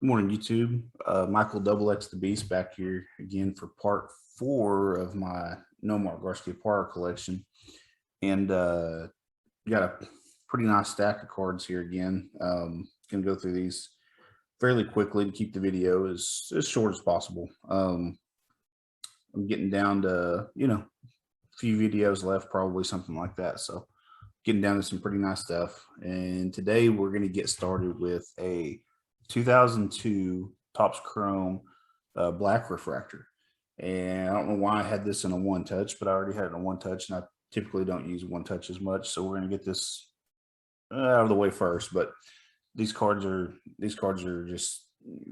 Good morning, YouTube. Michael Double X the Beast back here again for part 4 of my Nomar Garciaparra collection, and got a pretty nice stack of cards here again. Gonna go through these fairly quickly to keep the video as short as possible. I'm getting down to a few videos left, probably something like that. So getting down to some pretty nice stuff. And today we're going to get started with a 2002 Topps Chrome black refractor. And I don't know why I had this in a one touch, but I already had it in a one touch, and I typically don't use one touch as much. So we're going to get this out of the way first. But these cards are just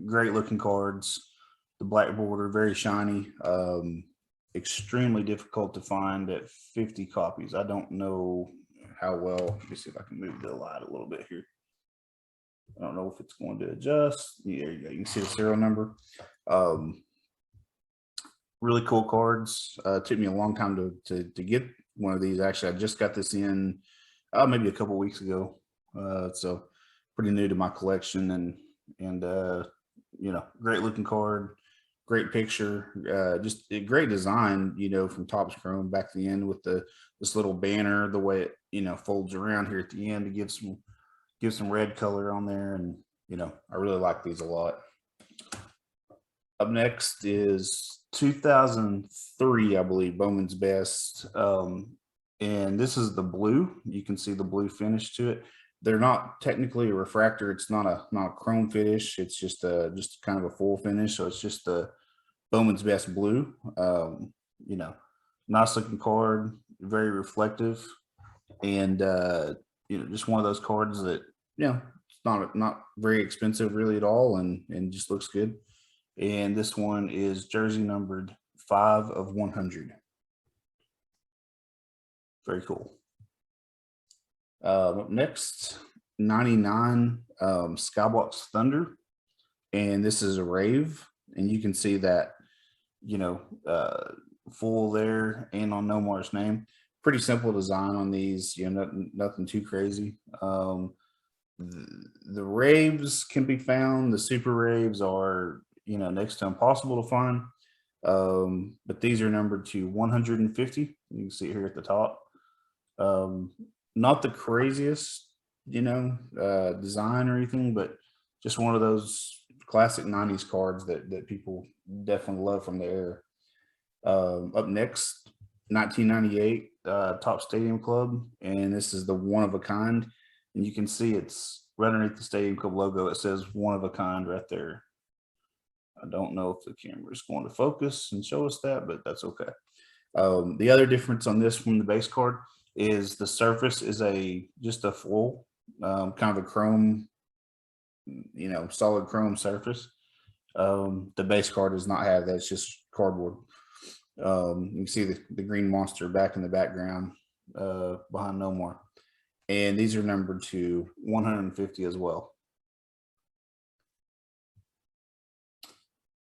great looking cards. The black border, very shiny. Extremely difficult to find at 50 copies. I don't know how well. Let me see if I can move the light a little bit here. I don't know if it's going to adjust. Yeah, there you go. You can see the serial number. Really cool cards. It took me a long time to get one of these. Actually, I just got this in maybe a couple weeks ago. So pretty new to my collection, and great looking card. Great picture, just a great design, from Topps Chrome back at the end with this little banner, the way it folds around here at the end to give some red color on there, and I really like these a lot. Up next is 2003, I believe, Bowman's Best, and this is the blue. You can see the blue finish to it. They're not technically a refractor. It's not a chrome finish. It's just kind of a full finish. So it's just the Bowman's Best blue. Nice looking card, very reflective, and just one of those cards that it's not very expensive really at all, and just looks good. And this one is jersey numbered 5 of 100. Very cool. Up next, 99 Skybox Thunder, and this is a rave, and you can see that full there and on Nomar's name. Pretty simple design on these, nothing too crazy. The raves can be found. The super raves are next to impossible to find, but these are numbered to 150. You can see it here at the top. Not the craziest design or anything, but just one of those classic 90s cards that people definitely love from the era. Up next, 1998 Topps Stadium Club, and this is the one of a kind, and you can see it's right underneath the Stadium Club logo. It says one of a kind right there. I don't know if the camera is going to focus and show us that, but that's okay. The other difference on this from the base card is the surface is just a full kind of a chrome, solid chrome surface. The base card does not have that. It's just cardboard. You can see the green monster back in the background behind Nomar, and these are numbered to 150 as well.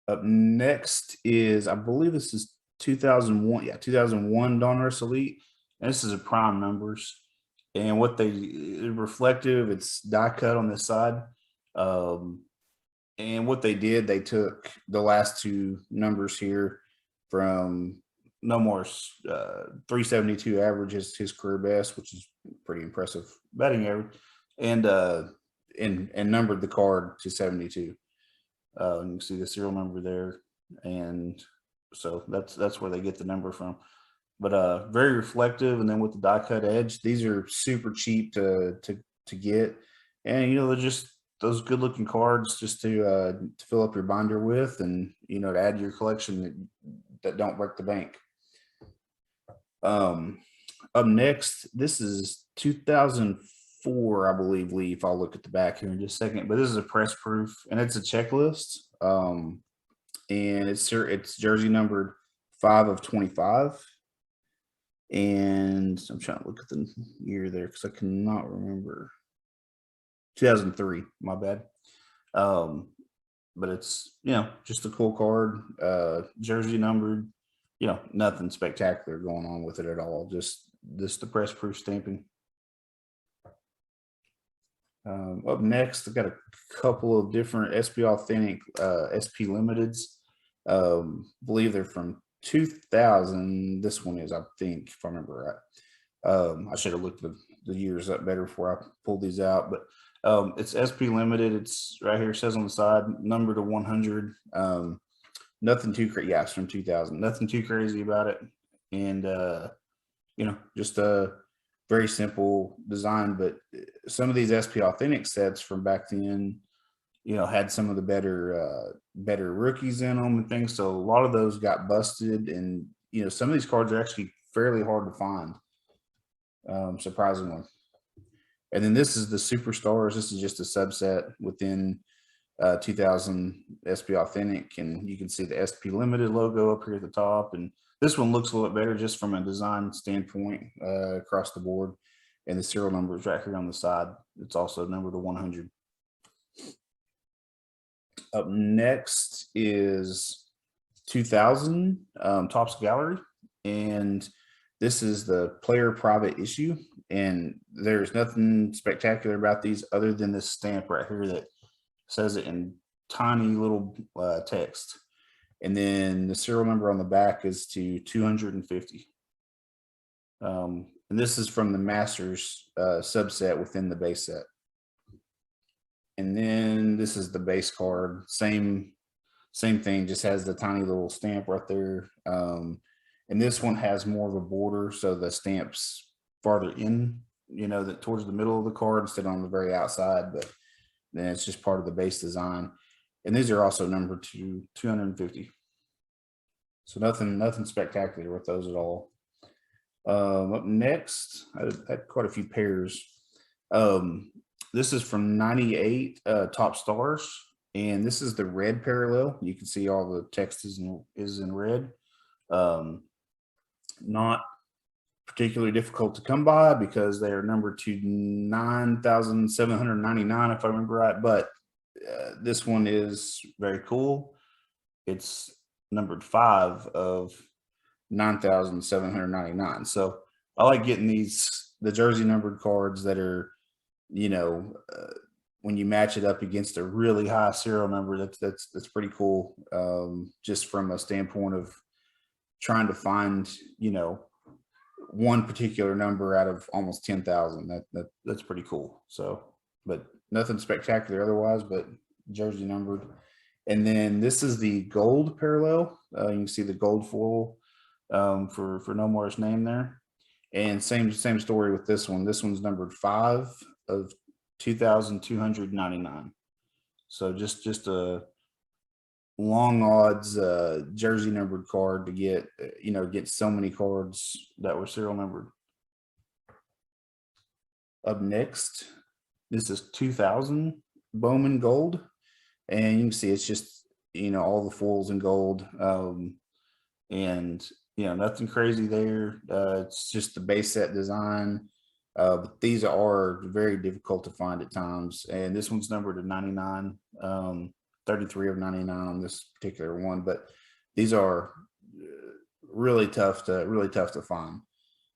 Up next is, I believe this is 2001. Yeah, 2001 Donruss Elite. And this is a prime numbers, and reflective. It's die cut on this side. And what they did, they took the last two numbers here from Nomar's 372 average is his career best, which is pretty impressive batting average, and numbered the card to 72. You can see the serial number there, and so that's where they get the number from. But very reflective, and then with the die cut edge, these are super cheap to get, and they're just those good looking cards just to fill up your binder with, and to add to your collection that don't break the bank. Up next, this is 2004, I believe, Leaf. I'll look at the back here in just a second, but this is a press proof, and it's a checklist, and it's jersey numbered 5 of 25. And I'm trying to look at the year there because I cannot remember. 2003, my bad. But it's just a cool card, jersey numbered. Nothing spectacular going on with it at all. Just the press proof stamping. Up next, I've got a couple of different SP Authentic SP Limiteds. Believe they're from 2000. This one is, I think, if I remember right. I should have looked the years up better before I pulled these out, but it's SP Limited. It's right here, it says on the side, number to 100. Nothing too crazy. Yeah, it's from 2000. Nothing too crazy about it. And, just a very simple design, but some of these SP Authentic sets from back then, had some of the better rookies in them and things. So a lot of those got busted, and some of these cards are actually fairly hard to find, surprisingly. And then this is the Superstars. This is just a subset within 2000 SP Authentic, and you can see the SP Limited logo up here at the top. And this one looks a little bit better just from a design standpoint across the board. And the serial number is right here on the side. It's also numbered to 100. Up next is 2000 Topps Gallery, and this is the player private issue. And there's nothing spectacular about these other than this stamp right here that says it in tiny little text. And then the serial number on the back is to 250. And this is from the Masters subset within the base set. And then this is the base card. Same thing, just has the tiny little stamp right there. And this one has more of a border, so the stamp's farther in, that towards the middle of the card instead on the very outside, but then it's just part of the base design. And these are also numbered to 250. So nothing spectacular with those at all. Up next, I had quite a few pairs. This is from 98 Top Stars, and this is the red parallel. You can see all the text is in red. Not particularly difficult to come by because they are numbered to 9,799, if I remember right. But this one is very cool. It's numbered 5 of 9,799. So I like getting the jersey numbered cards that are, when you match it up against a really high serial number, that's pretty cool. Just from a standpoint of trying to find, one particular number out of almost 10,000. That's pretty cool. So, but nothing spectacular otherwise, but jersey numbered. And then this is the gold parallel. You can see the gold foil for Nomar's name there. And same story with this one. This one's numbered 5 of 2,299. So just a long odds jersey numbered card to get, get so many cards that were serial numbered. Up next, this is 2000 Bowman Gold, and you can see it's just, all the foils in gold, and nothing crazy there. It's just the base set design, but these are very difficult to find at times. And this one's numbered to 99. 33 of 99 on this particular one, but these are really tough to find.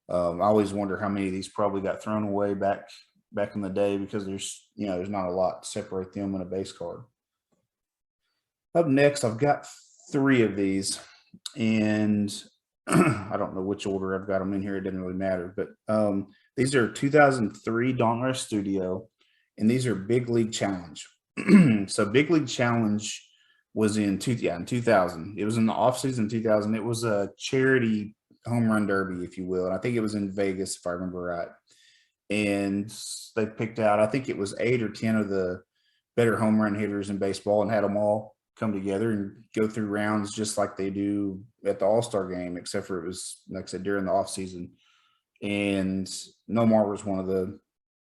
I always wonder how many of these probably got thrown away back in the day because there's not a lot to separate them in a base card. Up next, I've got 3 of these, and I don't know which order I've got them in here. It didn't really matter, but these are 2003 Dawnrush Studio, and these are Big League Challenge. So Big League Challenge was in 2000. It was in the offseason 2000. It was a charity home run derby, if you will. And I think it was in Vegas, if I remember right. And they picked out, I think it was 8 or 10 of the better home run hitters in baseball and had them all come together and go through rounds just like they do at the All-Star game, except for it was, like I said, during the offseason. And Nomar was one of the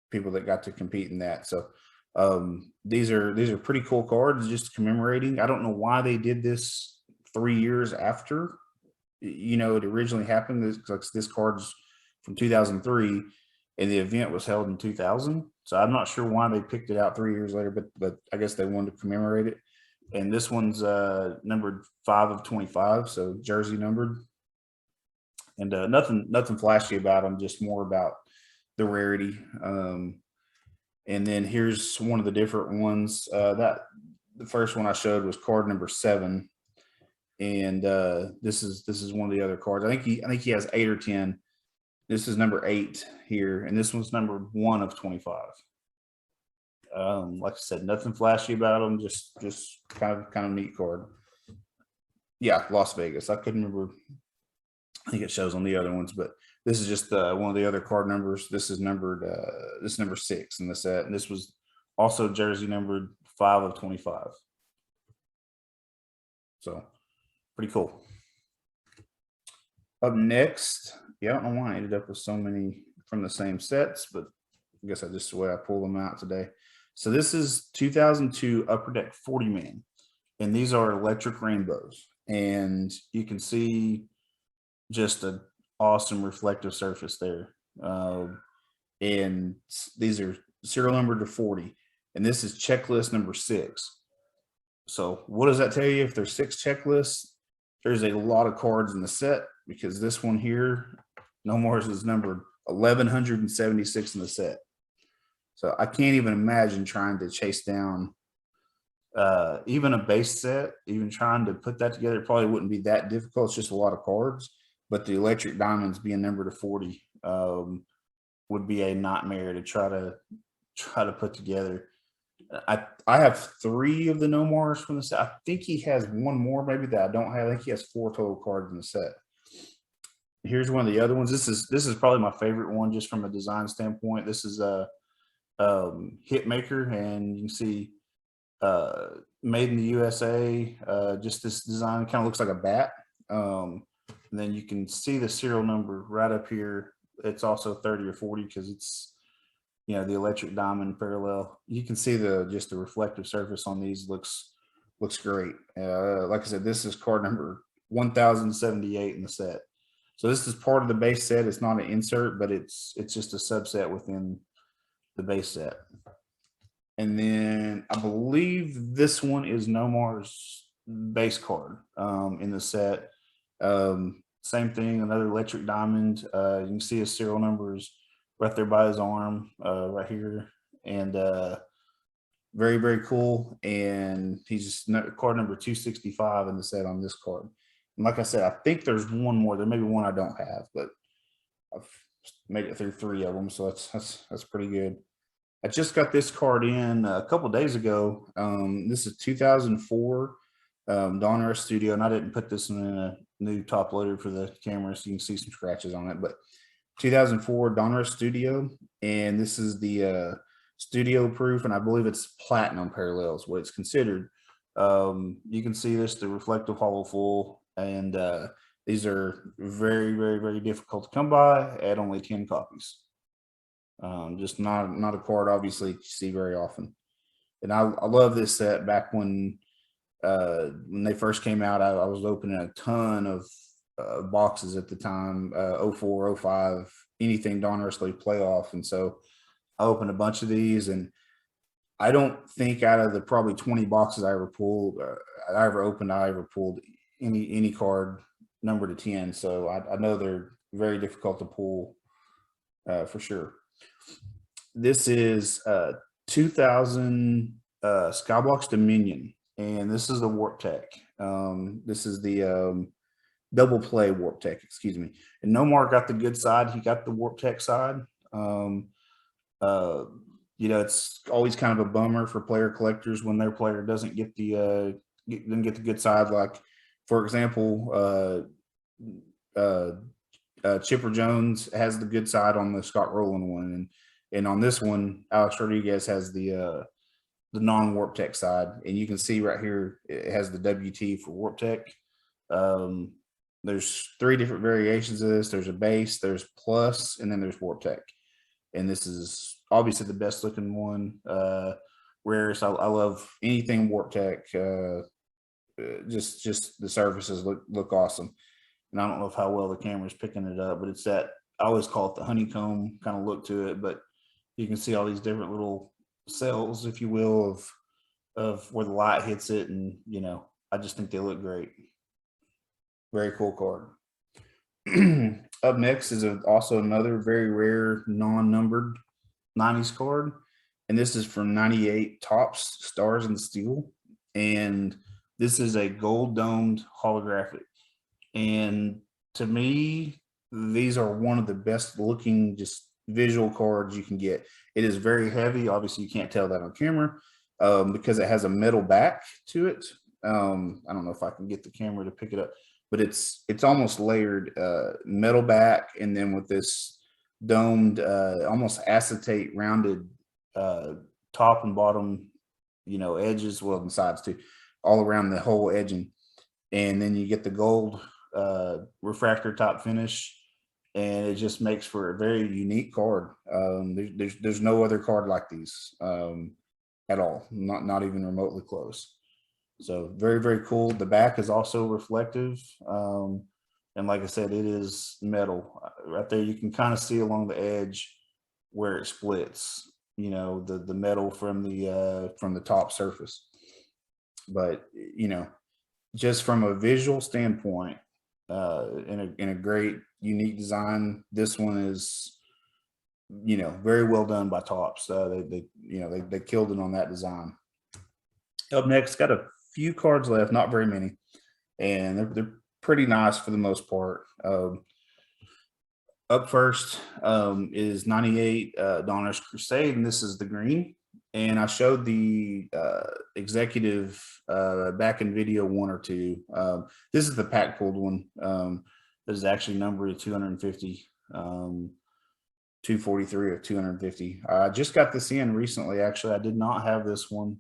people that got to compete in that. So these are pretty cool cards, just commemorating. I don't know why they did this 3 years after it originally happened. This card's from 2003, and the event was held in 2000. So I'm not sure why they picked it out 3 years later, but I guess they wanted to commemorate it. And this one's numbered 5 of 25, so jersey numbered. And nothing flashy about them, just more about the rarity. And then here's one of the different ones. That the first one I showed was card number 7, and this is one of the other cards. I think he has 8 or 10. This is number 8 here, and this one's number 1 of 25. Like I said, nothing flashy about them. Just kind of neat card. Yeah, Las Vegas. I couldn't remember. I think it shows on the other ones, but this is just one of the other card numbers. This is numbered. This is number 6 in the set, and this was also jersey numbered 5 of 25. So pretty cool. Up next, yeah, I don't know why I ended up with so many from the same sets, but I guess that's just the way I pull them out today. So this is 2002 Upper Deck 40 man, and these are electric rainbows, and you can see just an awesome reflective surface there. And these are serial numbered to 40, and this is checklist number 6. So what does that tell you? If there's 6 checklists, there's a lot of cards in the set, because this one here, Nomar's, is numbered 1176 in the set. So I can't even imagine trying to chase down even a base set. Even trying to put that together probably wouldn't be that difficult. It's just a lot of cards. But the electric diamonds being numbered to 40 would be a nightmare to try to put together. I have 3 of the Nomars from the set. I think he has one more maybe that I don't have. I think he has 4 total cards in the set. Here's one of the other ones. This is probably my favorite one just from a design standpoint. This is a Hitmaker, and you can see made in the USA. Just this design kind of looks like a bat. And then you can see the serial number right up here. It's also 30 or 40 because it's, you know, the electric diamond parallel. You can see just the reflective surface on these looks great. Like I said, this is card number 1078 in the set. So this is part of the base set. It's not an insert, but it's just a subset within the base set. And then I believe this one is Nomar's base card in the set. Same thing, another electric diamond. You can see his serial numbers right there by his arm, right here. And very, very cool. And he's card number 265 in the set on this card. And like I said, I think there's one more. There may be one I don't have, but I've made it through 3 of them, so that's pretty good. I just got this card in a couple days ago. This is 2004 Donruss Studio, and I didn't put this in a new top loader for the camera, so you can see some scratches on it. But 2004 Donruss Studio, and this is the studio proof, and I believe it's platinum parallels, what it's considered. You can see this, the reflective hollow full, and these are very, very, very difficult to come by at only 10 copies. Just not a card obviously you see very often. And I love this set. Back when they first came out, I was opening a ton of boxes at the time, 04, 05, anything Donruss League playoff. And so I opened a bunch of these, and I don't think out of the probably 20 boxes I ever pulled, I ever pulled any card number to 10. So I know they're very difficult to pull for sure. This is 2000 Skybox Dominion, and this is the Warp Tech. This is the double play Warp Tech, excuse me. And Nomar got the good side. He got the Warp Tech side. You know, it's always kind of a bummer for player collectors when their player doesn't get the good side. Like, for example, Chipper Jones has the good side on the Scott Rowland one, and on this one, Alex Rodriguez has the non-Warp Tech side, and you can see right here it has the WT for Warp Tech. There's 3 different variations of this. There's a base, there's plus, and then there's Warp Tech. And this is obviously the best looking one. Rarest. I love anything Warp Tech. Just the surfaces look awesome. And I don't know how well the camera's picking it up, but it's that, I always call it the honeycomb kind of look to it. But you can see all these different little cells, if you will, of where the light hits it. And, you know, I just think they look great. Very cool card. Up next is also another very rare non-numbered 90s card. and this is from 98 Tops Stars and Steel. And this is a gold domed holographic. And to me, these are one of the best looking just visual cards you can get. It is very heavy. Obviously, you can't tell that on camera because it has a metal back to it. I don't know if I can get the camera to pick it up, but it's almost layered metal back, and then with this domed, almost acetate rounded top and bottom, edges, well, and sides too, all around the whole edging. And then you get the gold refractor top finish, and it just makes for a very unique card. There's no other card like these at all, not even remotely close. So very, very cool. The back is also reflective. And like I said, it is metal. Right there, you can kind of see along the edge where it splits, the metal from the top surface. But, just from a visual standpoint, in a great, unique design, this one is, very well done by Tops. They killed it on that design. Up next, got a few cards left, not very many, and they're pretty nice for the most part. Up first is 98 Donner's Crusade, and this is the green. And I showed the executive back in video 1 or 2. This is the pack pulled one. That is actually numbered 250, 243 of 250. I just got this in recently. Actually, I did not have this one.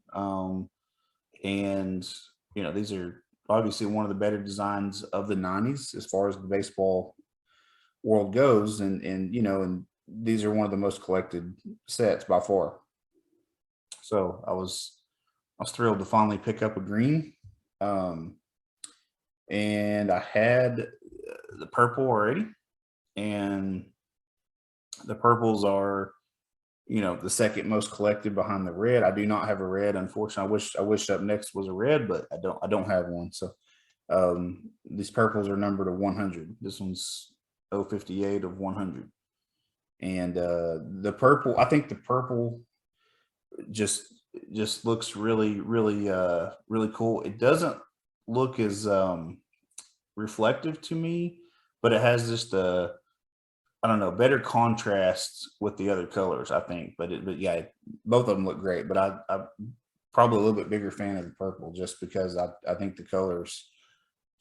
And these are obviously one of the better designs of the 90s as far as the baseball world goes, and these are one of the most collected sets by far. So I was thrilled to finally pick up a green, and I had the purple already, and the purples are the second most collected behind the red. I do not have a red, unfortunately. I wish Up Next was a red, but I don't have one. So these purples are numbered to 100. This one's 058 of 100. And the purple, I think the purple just looks really, really, really cool. It doesn't look as reflective to me, but it has just I don't know, better contrast with the other colors, I think. But yeah, both of them look great. But I'm probably a little bit bigger fan of the purple, just because I think the colors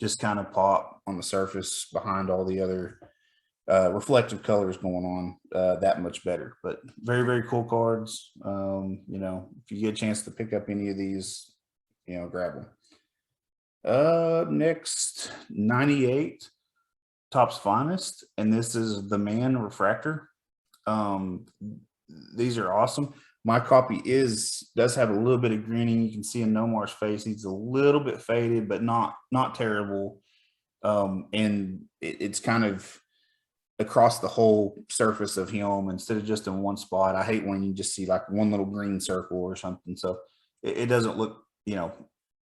just kind of pop on the surface behind all the other reflective colors going on that much better. But very, very cool cards. If you get a chance to pick up any of these, grab them. Next, 98 Topps Finest, and this is the Man Refractor. These are awesome. My copy does have a little bit of greening. You can see in Nomar's face, he's a little bit faded, but not terrible. And it's kind of across the whole surface of him instead of just in one spot. I hate when you just see like one little green circle or something. So it doesn't look,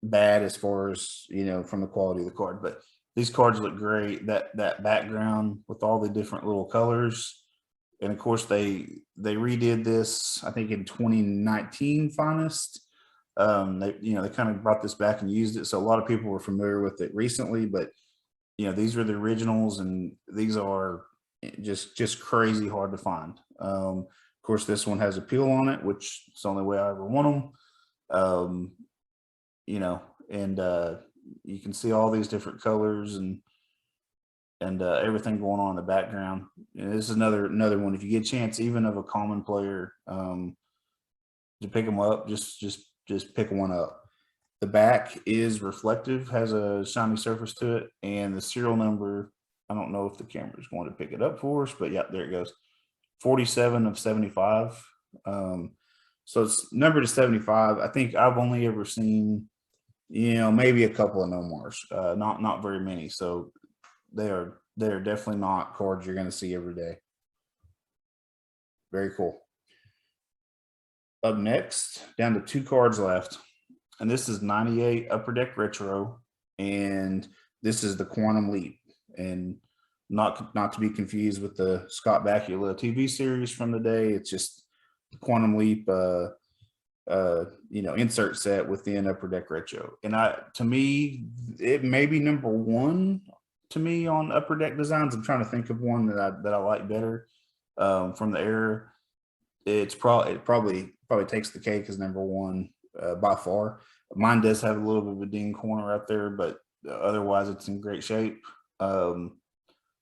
bad as far as, from the quality of the card. But these cards look great. That background with all the different little colors. And of course, they redid this, I think, in 2019 Finest. They kind of brought this back and used it. So a lot of people were familiar with it recently, but these were the originals, and these are just crazy hard to find. Of course, this one has a peel on it, which is the only way I ever want them. And you can see all these different colors and everything going on in the background. This is another one. If you get a chance, even of a common player, to pick them up, just pick one up. The back is reflective, has a shiny surface to it, and the serial number, I don't know if the camera is going to pick it up for us, but yeah, there it goes. 47 of 75. So it's numbered to 75. I think I've only ever seen, maybe a couple of Nomars, not very many. So they are definitely not cards you're going to see every day. Very cool. Up next, down to 2 cards left. And this is 98 Upper Deck Retro, and this is the Quantum Leap, and not to be confused with the Scott Bakula TV series from the day. It's just Quantum Leap, insert set within Upper Deck Retro. And to me, it may be number one to me on Upper Deck designs. I'm trying to think of one that I like better from the era. It probably takes the cake as number one by far. Mine does have a little bit of a ding corner up there, but otherwise it's in great shape. And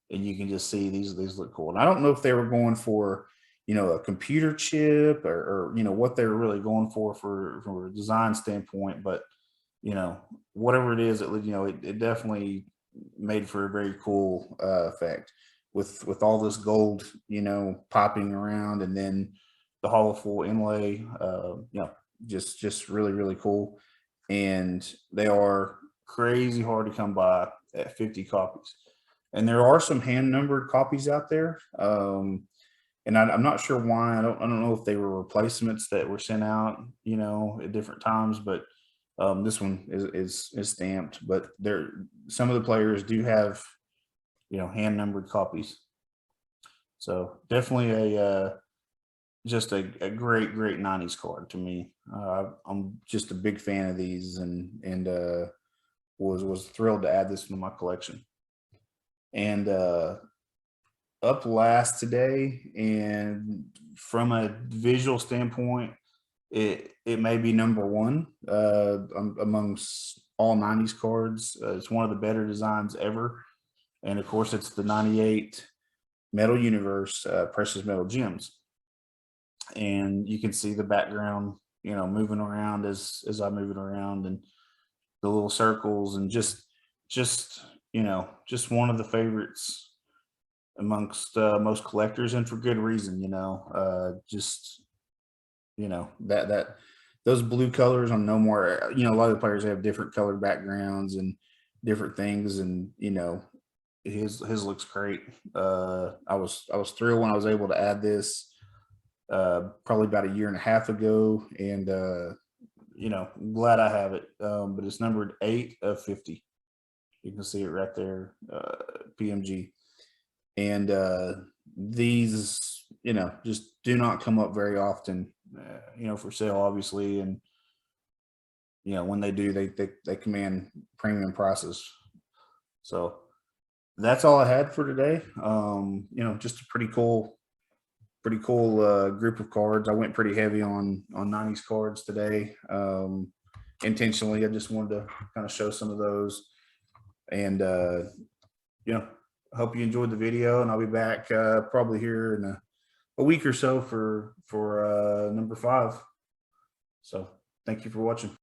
you can just see these look cool. And I don't know if they were going for, a computer chip or what they were really going for from a design standpoint, but whatever it is, it definitely made for a very cool effect with all this gold, popping around, and then the hollow full inlay, just really, really cool. And they are crazy hard to come by at 50 copies. And there are some hand numbered copies out there. And I'm not sure why. I don't know if they were replacements that were sent out, at different times, but this one is stamped. But some of the players do have, hand numbered copies. So definitely just a great 90s card to me. I'm just a big fan of these, and was thrilled to add this to my collection. And up last today, and from a visual standpoint, it may be number one amongst all 90s cards. It's one of the better designs ever, and of course it's the 98 Metal Universe Precious Metal Gems. And you can see the background, moving around as I move it around, and the little circles, and just one of the favorites amongst most collectors, and for good reason. That those blue colors on Nomar, a lot of the players have different colored backgrounds and different things, and his looks great. I was thrilled when I was able to add this probably about a year and a half ago, and glad I have it. But it's numbered 8 of 50. You can see it right there, PMG. And these, just do not come up very often, for sale, obviously. And when they do, they command premium prices. So that's all I had for today. Just a pretty cool group of cards. I went pretty heavy on 90s cards today, intentionally. I just wanted to kind of show some of those, and I hope you enjoyed the video, and I'll be back probably here in a week or so for number 5. So thank you for watching.